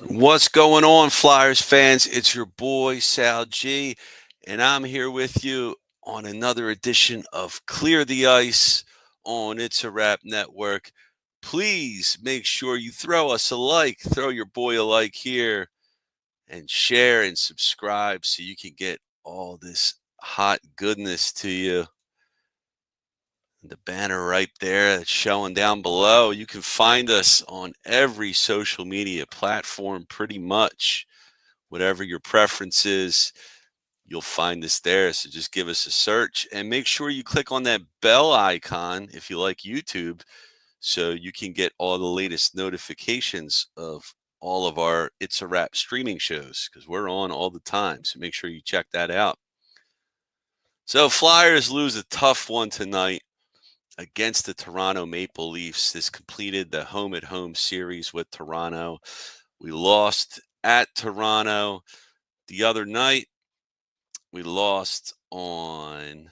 What's going on, Flyers fans? It's your boy Sal G, and I'm here with you on another edition of Clear the Ice on It's a Rap Network. Please make sure you throw us a like, throw your boy a like here, and share and subscribe so you can get all this hot goodness to you. The banner right there that's showing down below. You can find us on every social media platform pretty much. Whatever your preference is, you'll find us there. So just give us a search and make sure you click on that bell icon if you like YouTube so you can get all the latest notifications of all of our It's a Wrap streaming shows because we're on all the time. So make sure you check that out. So Flyers lose a tough one tonight against the Toronto Maple Leafs. This completed the home at home series with Toronto. We lost at Toronto the other night. We lost on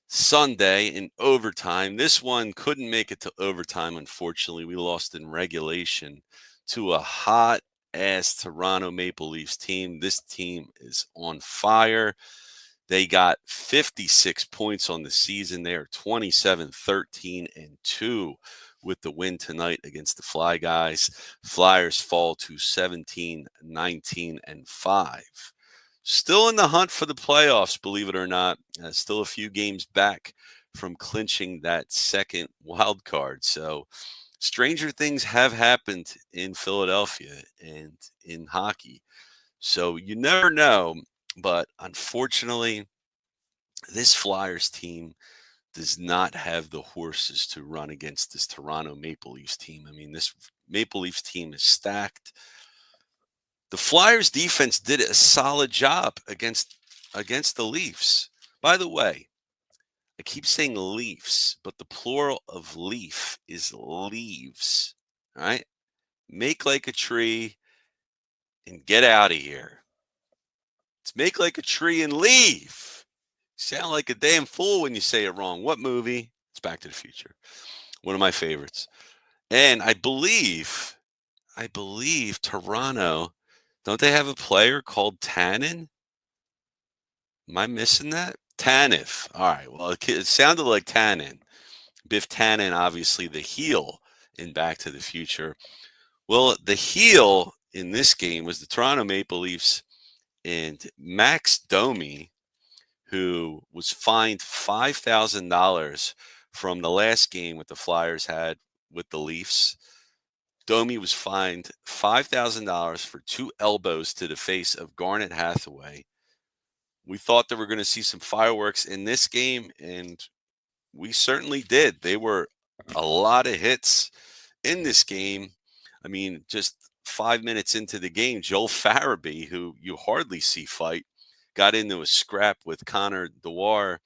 Sunday in overtime. This one couldn't make it to overtime, unfortunately. We lost in regulation to a hot ass Toronto Maple Leafs team. This team is on fire. They got 56 points on the season. They are 27, 13, and 2 with the win tonight against the Fly Guys. Flyers fall to 17, 19, and 5. Still in the hunt for the playoffs, believe it or not. Still a few games back from clinching that second wild card. So, stranger things have happened in Philadelphia and in hockey. So, you never know. But unfortunately, this Flyers team does not have the horses to run against this Toronto Maple Leafs team. I mean, this Maple Leafs team is stacked. The Flyers defense did a solid job against the Leafs. By the way, I keep saying Leafs, but the plural of leaf is leaves. All right? Make like a tree and get out of here. It's make like a tree and leave. Sound like a damn fool when you say it wrong. What movie? It's Back to the Future. One of my favorites. And I believe Toronto, don't they have a player called Tannen? Am I missing that? Tanev. All right. Well, it sounded like Tannen. Biff Tannen, obviously the heel in Back to the Future. Well, the heel in this game was the Toronto Maple Leafs and Max Domi, who was fined $5,000 from the last game that the Flyers had with the Leafs. Domi was fined $5,000 for two elbows to the face of Garnet Hathaway. We thought that we were going to see some fireworks in this game, and we certainly did. They were a lot of hits in this game. I mean, just 5 minutes into the game, Joel Farabee, who you hardly see fight, got into a scrap with Connor Dewar.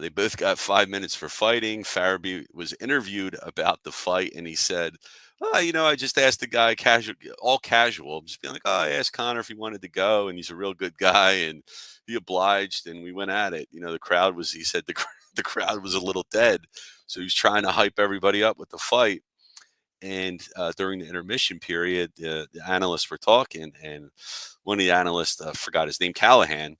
They both got 5 minutes for fighting. Farabee was interviewed about the fight, and he said, "Oh, I just asked the guy casual, all casual, just being like, oh, I asked Connor if he wanted to go, and he's a real good guy, and he obliged, and we went at it. The crowd was, he said, the crowd was a little dead, so he's trying to hype everybody up with the fight." And during the intermission period, the analysts were talking, and one of the analysts, forgot his name, Callahan,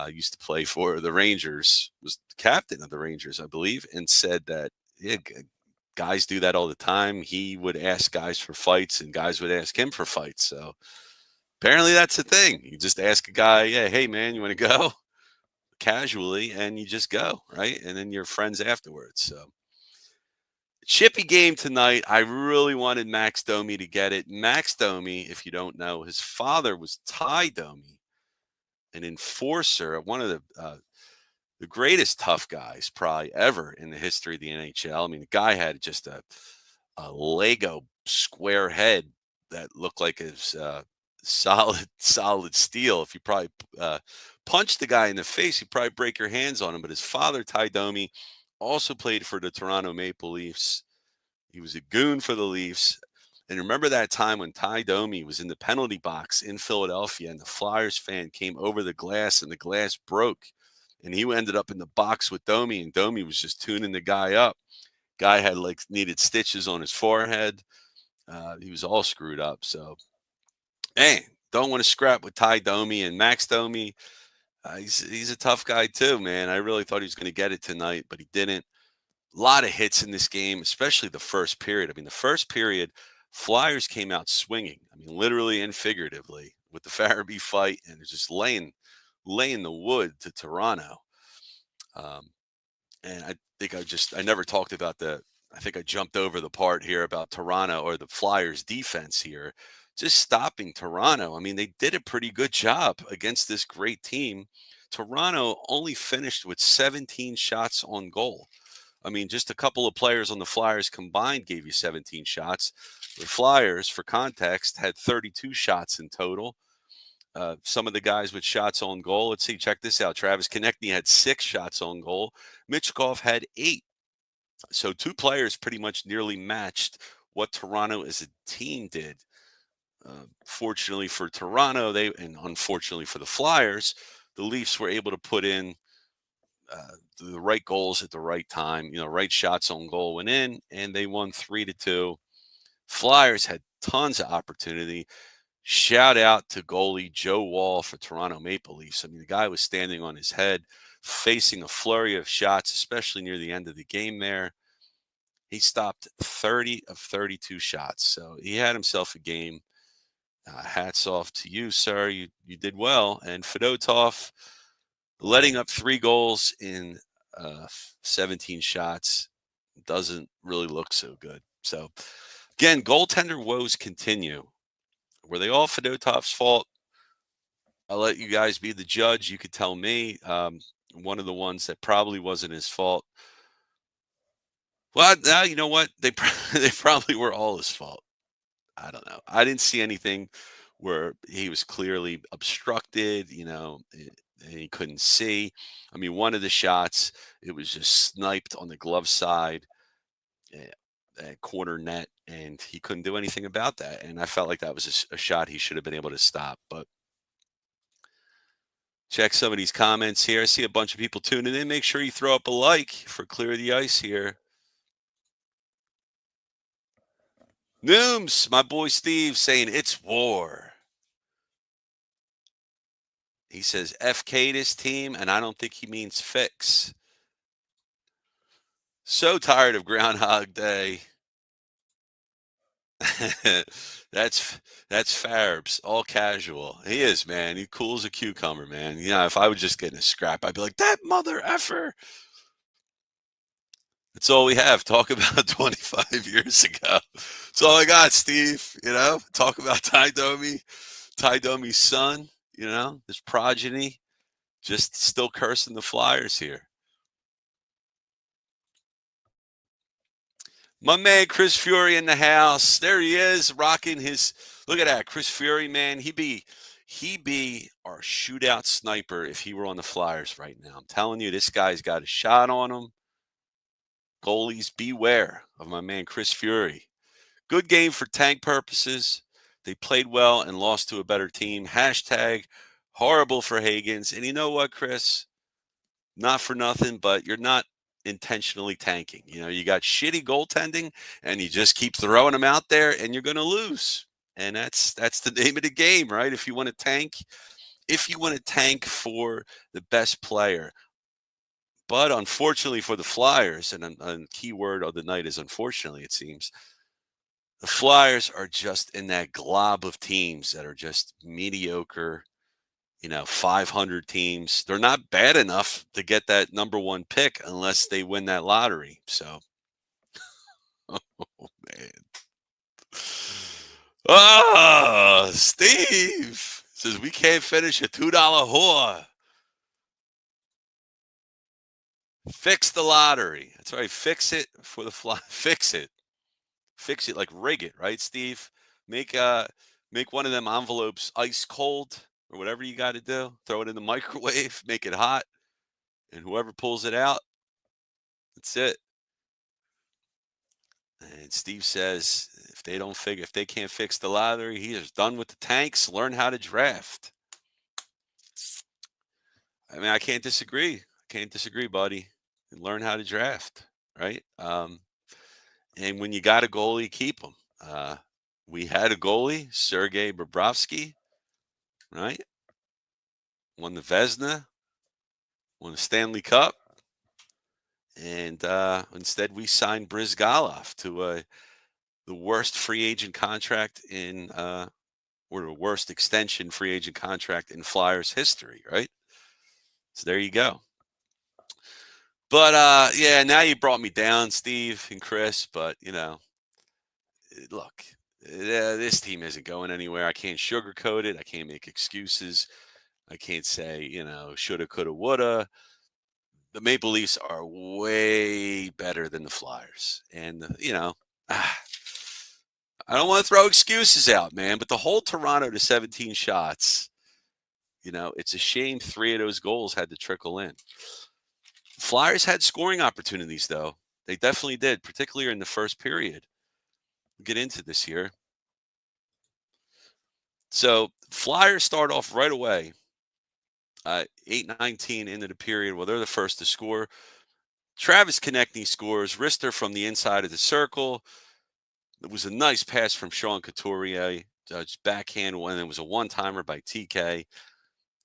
used to play for the Rangers, was the captain of the Rangers, I believe, and said that, yeah, guys do that all the time. He would ask guys for fights, and guys would ask him for fights. So apparently that's the thing. You just ask a guy, yeah, hey man, you want to go? Casually, and you just go, right? And then you're friends afterwards. So chippy game tonight. I really wanted Max Domi to get it. Max Domi, if you don't know, his father was Ty Domi, an enforcer, one of the greatest tough guys probably ever in the history of the NHL. I mean, the guy had just a Lego square head that looked like his solid steel. If you probably punched the guy in the face, you'd probably break your hands on him. But his father, Ty Domi, also played for the Toronto Maple Leafs. He was a goon for the Leafs. And remember that time when Ty Domi was in the penalty box in Philadelphia and the Flyers fan came over the glass and the glass broke and he ended up in the box with Domi and Domi was just tuning the guy up. Guy had needed stitches on his forehead. He was all screwed up. So Hey, don't want to scrap with Ty Domi and Max Domi. He's a tough guy too, man. I really thought he was going to get it tonight, but he didn't. A lot of hits in this game, especially the first period. I mean, the first period, Flyers came out swinging. I mean, literally and figuratively with the Farabee fight, and they're just laying the wood to Toronto. Um, and I think I never talked about I think I jumped over the part here about Toronto or the Flyers defense here, just stopping Toronto. I mean, they did a pretty good job against this great team. Toronto only finished with 17 shots on goal. I mean, just a couple of players on the Flyers combined gave you 17 shots. The Flyers, for context, had 32 shots in total. Some of the guys with shots on goal. Let's see. Check this out. Travis Konechny had 6 shots on goal. Michkov had 8. So 2 players pretty much nearly matched what Toronto as a team did. Fortunately for Toronto, and unfortunately for the Flyers, the Leafs were able to put in the right goals at the right time. Right shots on goal went in, and they won 3-2. Flyers had tons of opportunity. Shout out to goalie Joe Wall for Toronto Maple Leafs. I mean, the guy was standing on his head, facing a flurry of shots, especially near the end of the game there. He stopped 30 of 32 shots. So he had himself a game. Hats off to you, sir. You did well. And Fedotov letting up 3 goals in 17 shots doesn't really look so good. So, again, goaltender woes continue. Were they all Fedotov's fault? I'll let you guys be the judge. You could tell me. One of the ones that probably wasn't his fault. Well, now you know what? They probably were all his fault. I don't know. I didn't see anything where he was clearly obstructed, and he couldn't see. I mean, one of the shots, it was just sniped on the glove side, corner net, and he couldn't do anything about that. And I felt like that was a shot he should have been able to stop. But check some of these comments here. I see a bunch of people tuning in. Make sure you throw up a like for Clear the Ice here. Nooms, my boy Steve saying it's war. He says FK this team, and I don't think he means fix. So tired of Groundhog Day. that's that's Farbs, all casual. He is, man. He cool as a cucumber, man. If I was just getting a scrap, I'd be like, that mother effer. That's all we have. Talk about 25 years ago. That's all I got, Steve. Talk about Ty Domi's son, his progeny, just still cursing the Flyers here. My man Chris Fury in the house. There he is, rocking his. Look at that, Chris Fury, man. He be our shootout sniper if he were on the Flyers right now. I'm telling you, this guy's got a shot on him. Goalies, beware of my man Chris Fury. Good game for tank purposes. They played well and lost to a better team. Hashtag horrible for Hagens. And you know what, Chris? Not for nothing, but you're not intentionally tanking. You got shitty goaltending, and you just keep throwing them out there, and you're going to lose. And that's the name of the game, right? If you want to tank for the best player. But unfortunately for the Flyers, and a key word of the night is unfortunately, it seems, the Flyers are just in that glob of teams that are just mediocre, 500 teams. They're not bad enough to get that number 1 pick unless they win that lottery. So, oh, man. Steve says we can't finish a $2 whore. Fix the lottery. That's right. Fix it for the fly. Fix it. Fix it, like rig it, right, Steve? Make make one of them envelopes ice cold or whatever you got to do. Throw it in the microwave, make it hot, and whoever pulls it out, that's it. And Steve says if they can't fix the lottery, he is done with the tanks. Learn how to draft. I mean, I can't disagree. Buddy. Learn how to draft, right? And when you got a goalie, keep him. We had a goalie, Sergei Bobrovsky, right? Won the Vezina, won the Stanley Cup, and instead we signed Brizgalov to the worst free agent contract in, or the worst extension free agent contract in Flyers history, right? So there you go. But yeah, now you brought me down, Steve and Chris. But look, this team isn't going anywhere. I can't sugarcoat it. I can't make excuses. I can't say shoulda, coulda, woulda. The Maple Leafs are way better than the Flyers, and I don't want to throw excuses out, man. But the whole Toronto to 17 shots, it's a shame 3 of those goals had to trickle in. Flyers had scoring opportunities, though. They definitely did, particularly in the first period. We'll get into this here. So Flyers start off right away. 8:19 into the period. Well, they're the first to score. Travis Konechny scores. Rister from the inside of the circle. It was a nice pass from Sean Couturier. Backhand one. It was a one-timer by TK.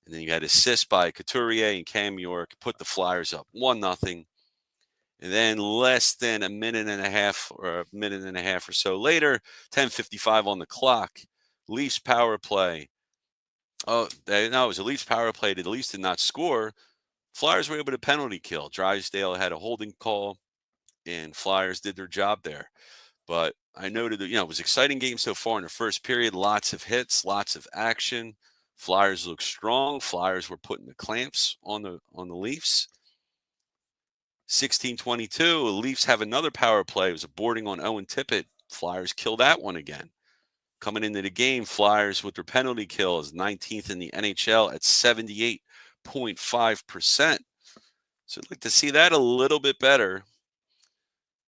And then you had assist by Couturier and Cam York. Put the Flyers up 1-0. And then less than a minute and a half or so later, 10:55 on the clock, Leafs power play. Oh, no, it was a Leafs power play. The Leafs did not score. Flyers were able to penalty kill. Drysdale had a holding call, and Flyers did their job there. But I noted that, it was an exciting game so far in the first period. Lots of hits, lots of action. Flyers looked strong. Flyers were putting the clamps on the Leafs. 16:22, the Leafs have another power play. It was a boarding on Owen Tippett. Flyers kill that one again. Coming into the game, Flyers with their penalty kill is 19th in the NHL at 78.5%. So I'd like to see that a little bit better.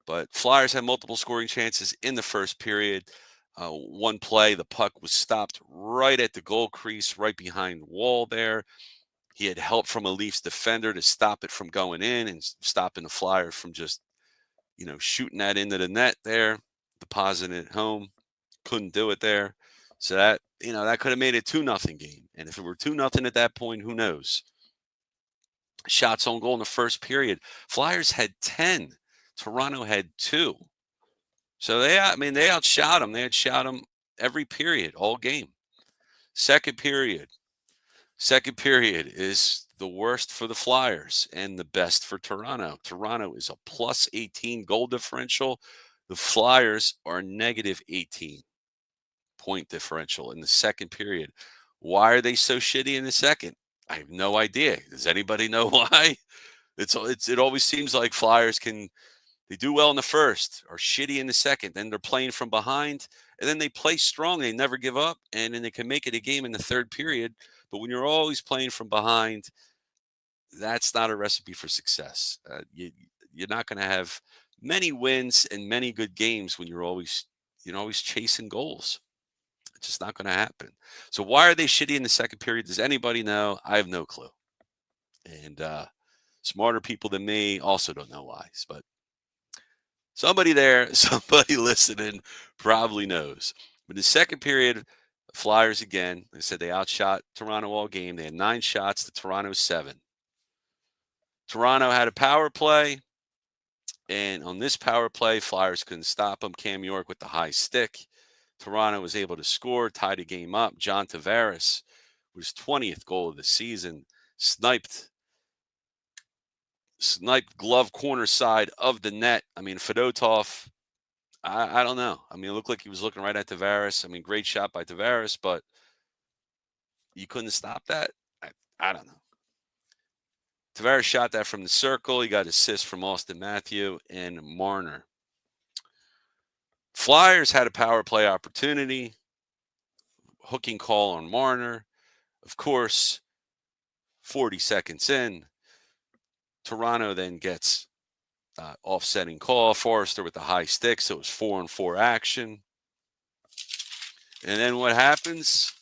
But Flyers had multiple scoring chances in the first period. One play, the puck was stopped right at the goal crease, right behind the wall there. He had help from a Leafs defender to stop it from going in and stopping the Flyers from just, shooting that into the net there, depositing it home. Couldn't do it there. So that could have made it 2-0 game. And if it were 2-0 at that point, who knows? Shots on goal in the first period. Flyers had 10. Toronto had 2. So they outshot them. They had shot them every period, all game. Second period. Second period is the worst for the Flyers and the best for Toronto. Toronto is a plus 18 goal differential. The Flyers are negative 18 point differential in the second period. Why are they so shitty in the second? I have no idea. Does anybody know why? It always seems like Flyers they do well in the first, are shitty in the second, then they're playing from behind, and then they play strong. They never give up, and then they can make it a game in the third period. But when you're always playing from behind, that's not a recipe for success. You're not going to have many wins and many good games when you're always chasing goals. It's just not going to happen. So why are they shitty in the second period? Does anybody know? I have no clue. And smarter people than me also don't know why. But somebody listening probably knows. But the second period, Flyers again, they said they outshot Toronto all game. They had 9 shots to Toronto's 7. Toronto had a power play. And on this power play, Flyers couldn't stop them. Cam York with the high stick. Toronto was able to score, tie the game up. John Tavares, his 20th goal of the season, sniped glove corner side of the net. I mean, Fedotov, I don't know. I mean, it looked like he was looking right at Tavares. I mean, great shot by Tavares, but you couldn't stop that? I don't know. Tavares shot that from the circle. He got assists from Austin Matthew and Marner. Flyers had a power play opportunity. Hooking call on Marner. Of course, 40 seconds in, Toronto then gets offsetting call. Forrester with the high stick, so it was 4-on-4 action. And then what happens?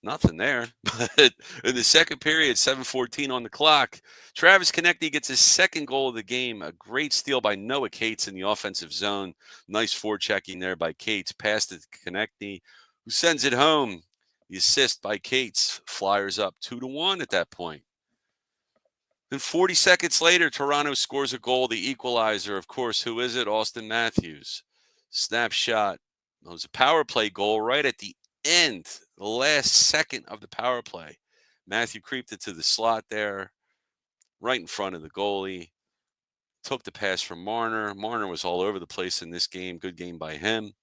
Nothing there. But in the second period, 7:14 on the clock, Travis Konechny gets his second goal of the game. A great steal by Noah Cates in the offensive zone. Nice forechecking there by Cates. Passed it to Konechny, who sends it home. The assist by Cates. Flyers up 2-1 at that point. Then 40 seconds later, Toronto scores a goal, the equalizer. Of course, who is it? Austin Matthews. Snapshot. It was a power play goal right at the end, the last second of the power play. Matthew creeped it to the slot there, right in front of the goalie. Took the pass from Marner. Marner was all over the place in this game. Good game by him.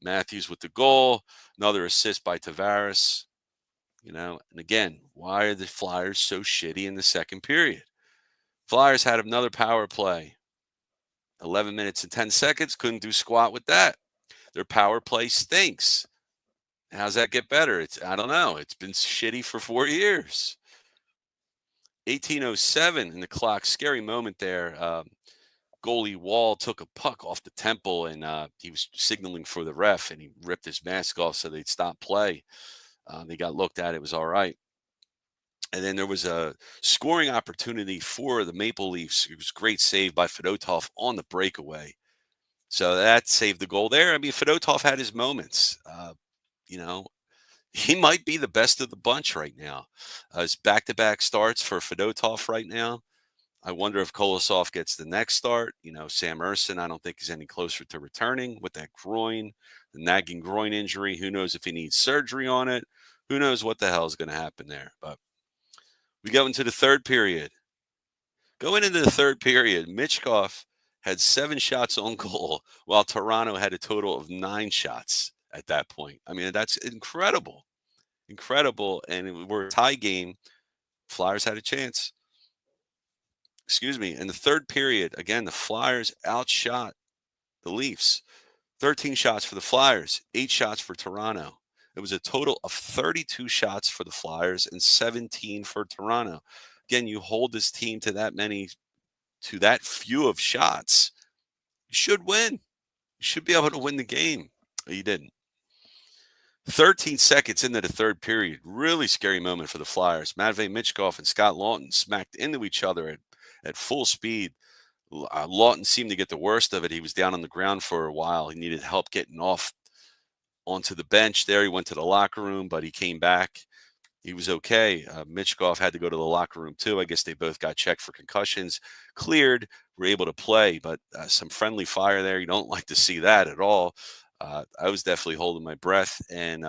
Matthews with the goal. Another assist by Tavares. And again, why are the Flyers so shitty in the second period? Flyers had another power play. 11 minutes and 10 seconds. Couldn't do squat with that. Their power play stinks. How's that get better? I don't know. It's been shitty for 4 years. 18:07 in the clock. Scary moment there. Goalie Wall took a puck off the temple, and he was signaling for the ref, and he ripped his mask off so they'd stop play. They got looked at. It was all right. And then there was a scoring opportunity for the Maple Leafs. It was a great save by Fedotov on the breakaway. So that saved the goal there. I mean, Fedotov had his moments. You know, he might be the best of the bunch right now. It's back-to-back starts for Fedotov right now. I wonder if Kolosov gets the next start. Sam Ersson, I don't think he's any closer to returning with that groin, the nagging groin injury. Who knows if he needs surgery on it? Who knows what the hell is going to happen there? But we go into the third period. Going into the third period, Michkov had 7 shots on goal, while Toronto had a total of 9 shots at that point. I mean, that's incredible. Incredible. And we're a tie game. Flyers had a chance. Excuse me. In the third period, again, the Flyers outshot the Leafs. 13 shots for the Flyers, 8 shots for Toronto. It was a total of 32 shots for the Flyers and 17 for Toronto. Again, you hold this team to that few of shots, you should win. You should be able to win the game. You didn't. 13 seconds into the third period, really scary moment for the Flyers. Matvei Michkov and Scott Laughton smacked into each other at full speed. Laughton seemed to get the worst of it. He was down on the ground for a while. He needed help getting off onto the bench there. He went to the locker room, but he came back. He was okay. Michkov had to go to the locker room too. I guess they both got checked for concussions, cleared, were able to play, but some friendly fire there. You don't like to see that at all. I was definitely holding my breath and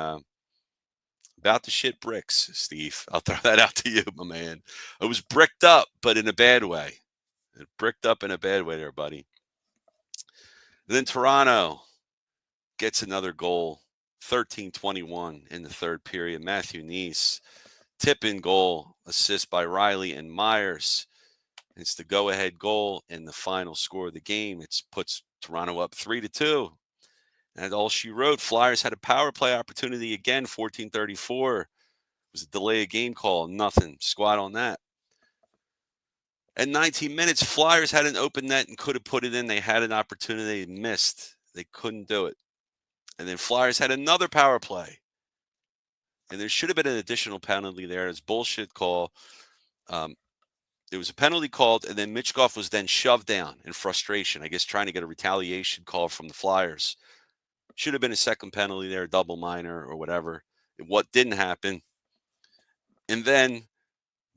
about to shit bricks, Steve. I'll throw that out to you, my man. I was bricked up, but in a bad way. Bricked up in a bad way there, buddy. Then Toronto gets another goal, 13-21 in the third period. Matthew Neese, tip-in goal, assist by Riley and Myers. It's the go-ahead goal and the final score of the game. It puts Toronto up 3-2. And all she wrote, Flyers had a power play opportunity again, 14:34. It was a delay of game call, nothing. Squat on that. At 19 minutes, Flyers had an open net and could have put it in. They had an opportunity, they missed. They couldn't do it. And then Flyers had another power play. And there should have been an additional penalty there. It's bullshit call. There was a penalty called, and then Michkov was then shoved down in frustration, I guess trying to get a retaliation call from the Flyers. Should have been a second penalty there, double minor or whatever. What didn't happen. And then,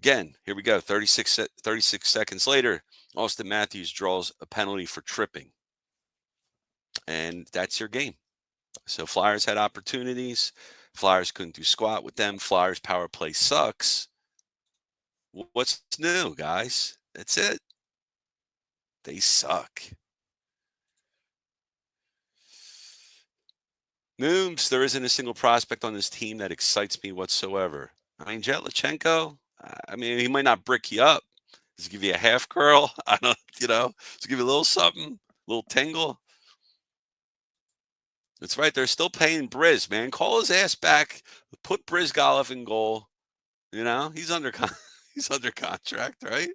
again, here we go, 36 seconds later, Austin Matthews draws a penalty for tripping. And that's your game. So Flyers had opportunities. Flyers couldn't do squat with them. Flyers power play sucks. What's new, guys? That's it. They suck. Nooms, there isn't a single prospect on this team that excites me whatsoever. I mean, Jetlachenko, he might not brick you up. Just give you a half curl. I don't, just give you a little something, a little tingle. That's right. They're still paying Briz, man. Call his ass back. Put Brizgalov in goal. He's under he's under contract, right?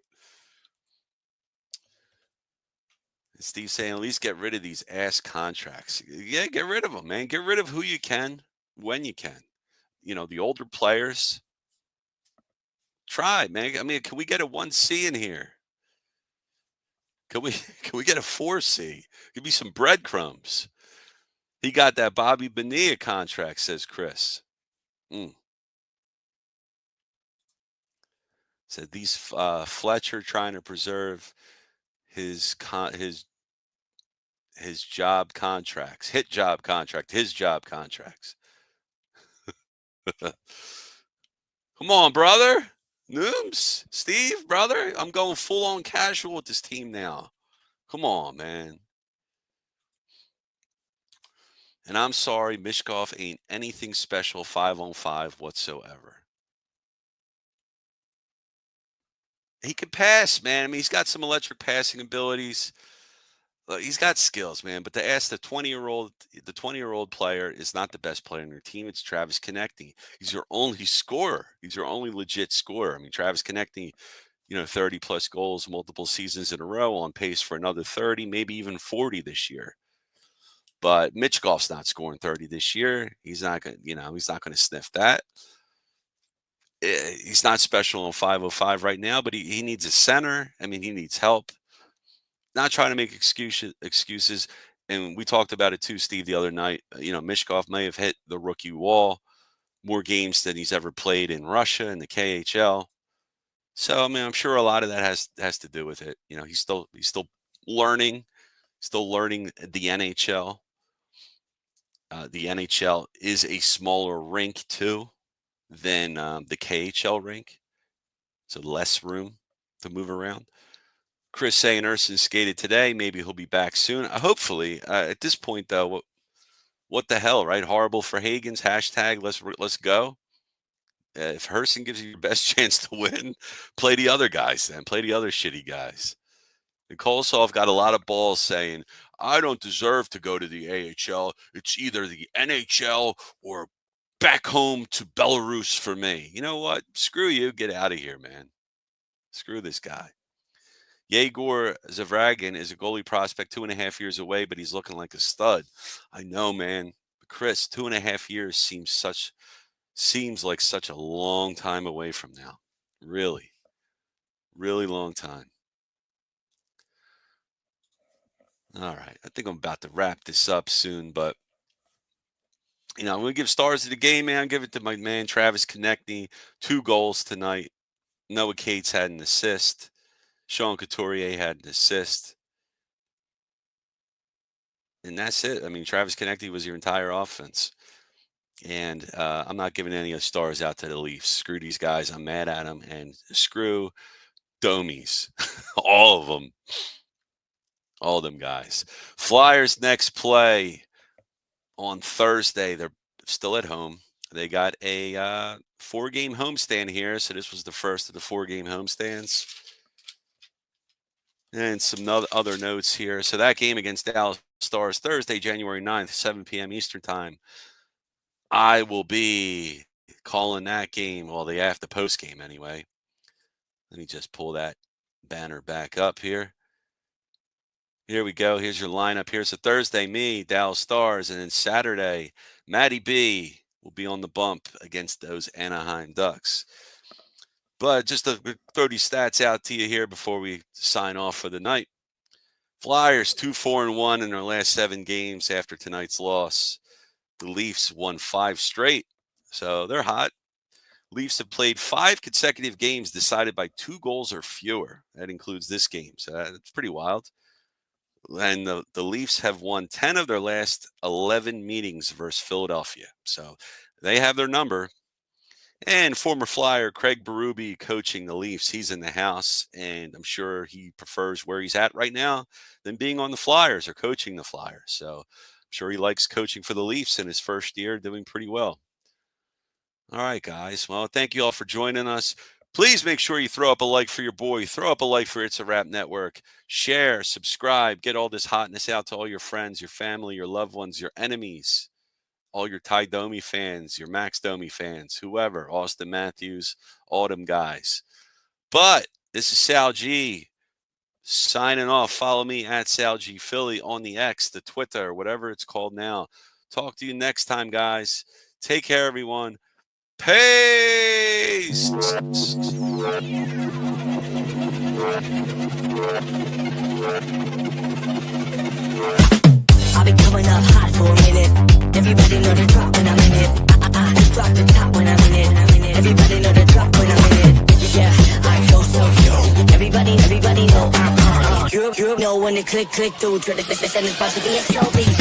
Steve saying, at least get rid of these ass contracts. Yeah, get rid of them, man. Get rid of who you can when you can. the older players. Try, man. I mean, can we get a 1C in here? Can we can we get a 4C? Give me some breadcrumbs. He got that Bobby Bonilla contract, says Chris. Mm. Said these Fletcher trying to preserve his job contracts, his job contracts. Come on, brother. Nooms, Steve, brother. I'm going full on casual with this team now. Come on, man. And I'm sorry, Mishkov ain't anything special 5-on-5 whatsoever. He can pass, man. I mean, he's got some electric passing abilities. He's got skills, man. But to ask the 20-year-old player is not the best player on your team. It's Travis Konechny. He's your only scorer. He's your only legit scorer. I mean, Travis Konechny, 30 plus goals multiple seasons in a row, on pace for another 30, maybe even 40 this year. But Mitch Goff's not scoring 30 this year. He's not going, he's not going to sniff that. He's not special on 505 right now, but he needs a center. I mean, he needs help. Not trying to make excuses. And we talked about it too, Steve, the other night. Mishkov may have hit the rookie wall more games than he's ever played in Russia and the KHL. So I mean, I'm sure a lot of that has to do with it. He's still learning, the NHL. The NHL is a smaller rink too than the KHL rink, so less room to move around. Chris saying Urson skated today. Maybe he'll be back soon. Hopefully. At this point, though, what the hell, right? Horrible for Hagens. Hashtag let's go. If Herson gives you your best chance to win, play the other guys then. Play the other shitty guys. And Kolosov got a lot of balls saying, I don't deserve to go to the AHL. It's either the NHL or back home to Belarus for me. You know what? Screw you. Get out of here, man. Screw this guy. Yegor Zavragin is a goalie prospect 2.5 years away, but he's looking like a stud. I know, man. But Chris, 2.5 years seems like such a long time away from now. Really, really long time. All right. I think I'm about to wrap this up soon, but I'm going to give stars to the game, man. Give it to my man, Travis Konechny. 2 goals tonight. Noah Cates had an assist. Sean Couturier had an assist. And that's it. I mean, Travis Konechny was your entire offense. And I'm not giving any of the stars out to the Leafs. Screw these guys. I'm mad at them. And screw Domies. All of them. All of them guys. Flyers next play on Thursday. They're still at home. They got a 4-game homestand here. So this was the first of the 4-game homestands. And some other notes here. So that game against Dallas Stars, Thursday, January 9th, 7 p.m. Eastern Time. I will be calling that game. Well, they have the post game anyway. Let me just pull that banner back up here. Here we go. Here's your lineup. Here's a Thursday, me, Dallas Stars. And then Saturday, Matty B will be on the bump against those Anaheim Ducks. But just to throw these stats out to you here before we sign off for the night. Flyers 2-4-1 in their last 7 games after tonight's loss. The Leafs won 5 straight, so they're hot. Leafs have played 5 consecutive games decided by 2 goals or fewer. That includes this game, so that's pretty wild. And the Leafs have won 10 of their last 11 meetings versus Philadelphia, so they have their number. And former Flyer Craig Berube coaching the Leafs. He's in the house, and I'm sure he prefers where he's at right now than being on the Flyers or coaching the Flyers. So I'm sure he likes coaching for the Leafs in his first year, doing pretty well. All right, guys. Well, thank you all for joining us. Please make sure you throw up a like for your boy. Throw up a like for It's a Wrap Network. Share, subscribe, get all this hotness out to all your friends, your family, your loved ones, your enemies. All your Ty Domi fans, your Max Domi fans, whoever, Austin Matthews, all them guys. But this is Sal G signing off. Follow me at Sal G Philly on the X, the Twitter, whatever it's called now. Talk to you next time, guys. Take care, everyone. Peace. I'll be coming up hot for a minute. Everybody know the drop when I'm in it. Drop the top when I'm in it. Everybody know the drop when I'm in it. Yeah, I go so everybody know I'm you know when it click through to the and it's about to be a slow beat.